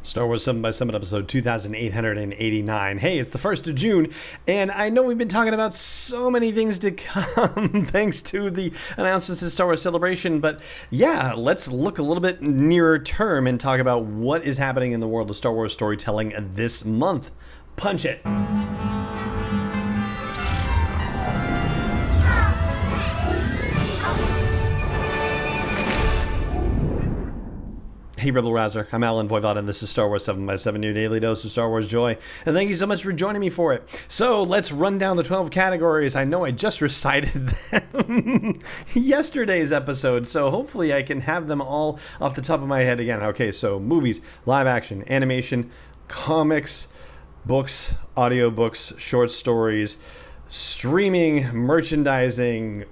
Star Wars 7 by 7 episode 2889. Hey, it's the 1st of June, and I know we've been talking about so many things to come thanks to the announcements of Star Wars Celebration, but yeah, let's look a little bit nearer term and talk about what is happening in the world of Star Wars storytelling this month. Punch it! Hey Rebel Rouser, I'm Alan Voivod, and this is Star Wars 7 by 7, your daily dose of Star Wars joy, and thank you so much for joining me for it. So let's run down the 12 categories. I know I just recited them yesterday's episode, so hopefully I can have them all off the top of my head again. Okay, so movies, live action, animation, comics, books, audiobooks, short stories, streaming, merchandising,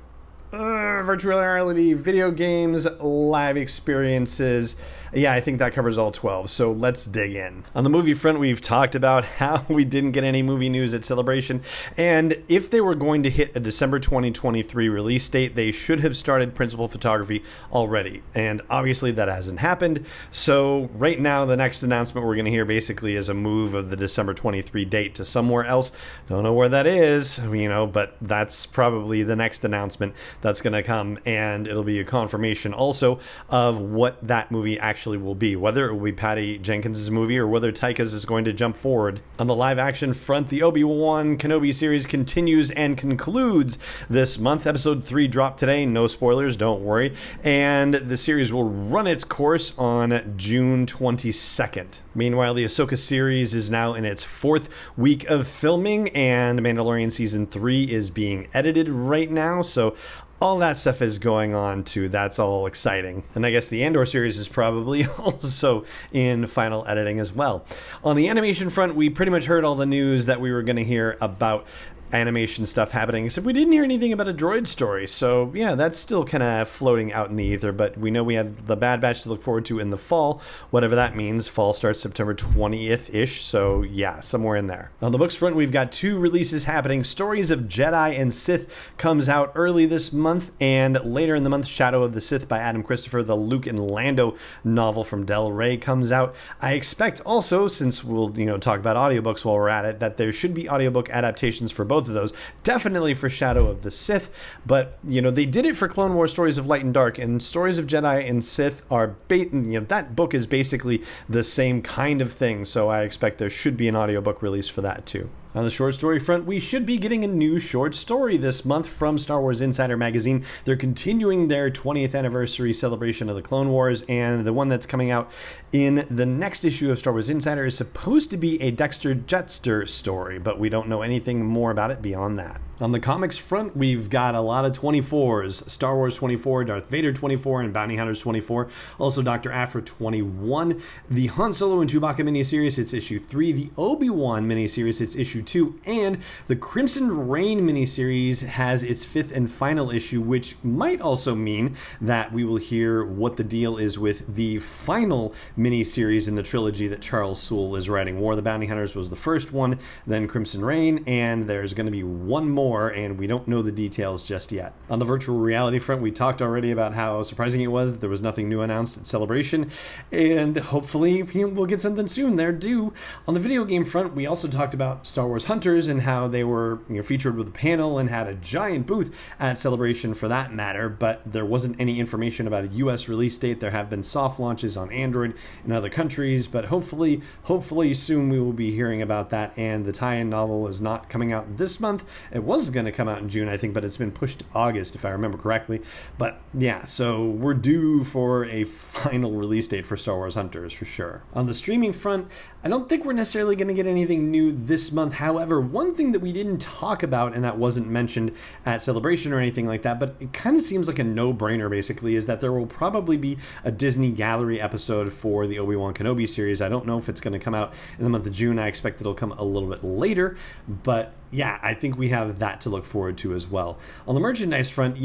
virtual reality, video games, live experiences. Yeah, I think that covers all 12, so let's dig in. On the movie front, we've talked about how we didn't get any movie news at Celebration, and if they were going to hit a December 2023 release date, they should have started principal photography already, and obviously that hasn't happened. So right now, the next announcement we're going to hear basically is a move of the December 23 date to somewhere else. Don't know where that is, but that's probably the next announcement that's going to come, and it'll be a confirmation also of what that movie actually will be, whether it will be Patty Jenkins' movie or whether Taika's is going to jump forward. On the live action front, the Obi-Wan Kenobi series continues and concludes this month. Episode 3 dropped today, no spoilers, don't worry, and the series will run its course on June 22nd. Meanwhile, the Ahsoka series is now in its 4th week of filming, and Mandalorian Season 3 is being edited right now, so all that stuff is going on too. That's all exciting. And I guess the Andor series is probably also in final editing as well. On the animation front, we pretty much heard all the news that we were going to hear about animation stuff happening, except we didn't hear anything about a droid story. So yeah, that's still kind of floating out in the ether, but we know we have the Bad Batch to look forward to in the fall, whatever that means. Fall starts September 20th-ish, so yeah, somewhere in there. On the books front, we've got 2 releases happening. Stories of Jedi and Sith comes out early this month, and later in the month, Shadow of the Sith by Adam Christopher, the Luke and Lando novel from Del Rey, comes out. I expect also, since we'll talk about audiobooks while we're at it, that there should be audiobook adaptations for both of those. Definitely for Shadow of the Sith, but they did it for Clone Wars Stories of Light and Dark, and Stories of Jedi and Sith are that book is basically the same kind of thing, so I expect there should be an audiobook release for that too. On the short story front, we should be getting a new short story this month from Star Wars Insider magazine. They're continuing their 20th anniversary celebration of the Clone Wars, and the one that's coming out in the next issue of Star Wars Insider is supposed to be a Dexter Jettster story, but we don't know anything more about it beyond that. On the comics front, we've got a lot of 24s. Star Wars 24, Darth Vader 24, and Bounty Hunters 24. Also Dr. Aphra 21. The Han Solo and Chewbacca miniseries, it's issue 3. The Obi-Wan miniseries, it's issue 2. And the Crimson Reign miniseries has its 5th and final issue, which might also mean that we will hear what the deal is with the final miniseries in the trilogy that Charles Soule is writing. War of the Bounty Hunters was the first one, then Crimson Reign, and there's going to be one more, and we don't know the details just yet. On the virtual reality front, we talked already about how surprising it was that there was nothing new announced at Celebration, and hopefully we'll get something soon. They're due. On the video game front, we also talked about Star Wars Hunters and how they were featured with a panel and had a giant booth at Celebration for that matter, but there wasn't any information about a US release date. There have been soft launches on Android in other countries, but hopefully soon we will be hearing about that, and the tie-in novel is not coming out this month. It was going to come out in June, I think, but it's been pushed to August, if I remember correctly. But yeah, so we're due for a final release date for Star Wars Hunters, for sure. On the streaming front, I don't think we're necessarily going to get anything new this month. However, one thing that we didn't talk about, and that wasn't mentioned at Celebration or anything like that, but it kind of seems like a no-brainer, basically, is that there will probably be a Disney Gallery episode for the Obi-Wan Kenobi series. I don't know if it's going to come out in the month of June. I expect it'll come a little bit later, but yeah, I think we have that to look forward to as well. On the merchandise front,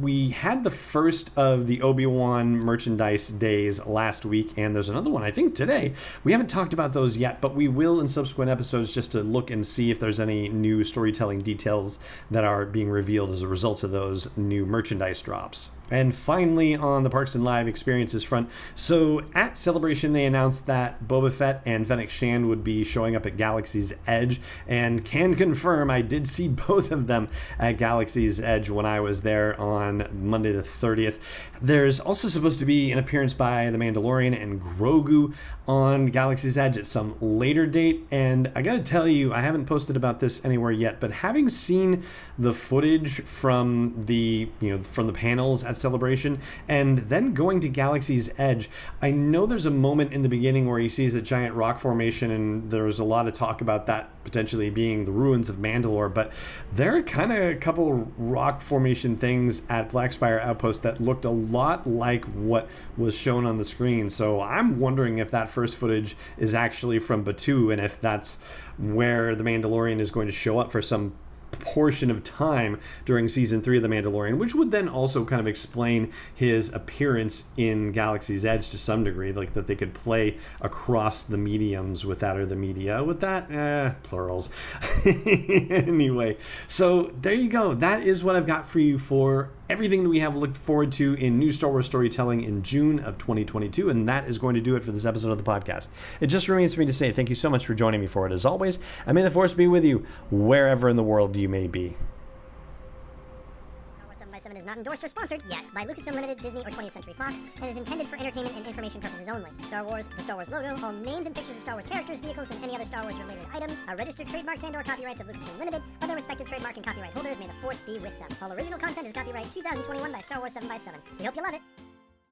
we had the first of the Obi-Wan merchandise days last week, and there's another one, I think, today. We haven't talked about those yet, but we will in subsequent episodes just to look and see if there's any new storytelling details that are being revealed as a result of those new merchandise drops. And finally, on the Parks and Live Experiences front, so at Celebration, they announced that Boba Fett and Fennec Shand would be showing up at Galaxy's Edge, and can confirm I did see both of them at Galaxy's Edge when I was there on Monday the 30th. There's also supposed to be an appearance by the Mandalorian and Grogu on Galaxy's Edge at some later date, and I gotta tell you, I haven't posted about this anywhere yet, but having seen the footage from the panels at Celebration and then going to Galaxy's Edge, I know there's a moment in the beginning where he sees a giant rock formation, and there was a lot of talk about that potentially being the ruins of Mandalore, but there are kind of a couple rock formation things at Blackspire Outpost that looked a lot like what was shown on the screen. So I'm wondering if that first footage is actually from Batuu, and if that's where the Mandalorian is going to show up for some portion of time during season 3 of The Mandalorian, which would then also kind of explain his appearance in Galaxy's Edge to some degree, like that they could play across the mediums with that, or the media with that, plurals. Anyway, so there you go. That is what I've got for you for everything that we have looked forward to in new Star Wars storytelling in June of 2022, and that is going to do it for this episode of the podcast. It just remains for me to say thank you so much for joining me for it, as always, and may the Force be with you wherever in the world you may be. 7 is not endorsed or sponsored yet by Lucasfilm Limited, Disney, or 20th Century Fox, and is intended for entertainment and information purposes only. Star Wars, the Star Wars logo, all names and pictures of Star Wars characters, vehicles, and any other Star Wars-related items are registered trademarks and/or copyrights of Lucasfilm Limited, or their respective trademark and copyright holders. May the Force be with them. All original content is copyright 2021 by Star Wars 7x7. We hope you love it.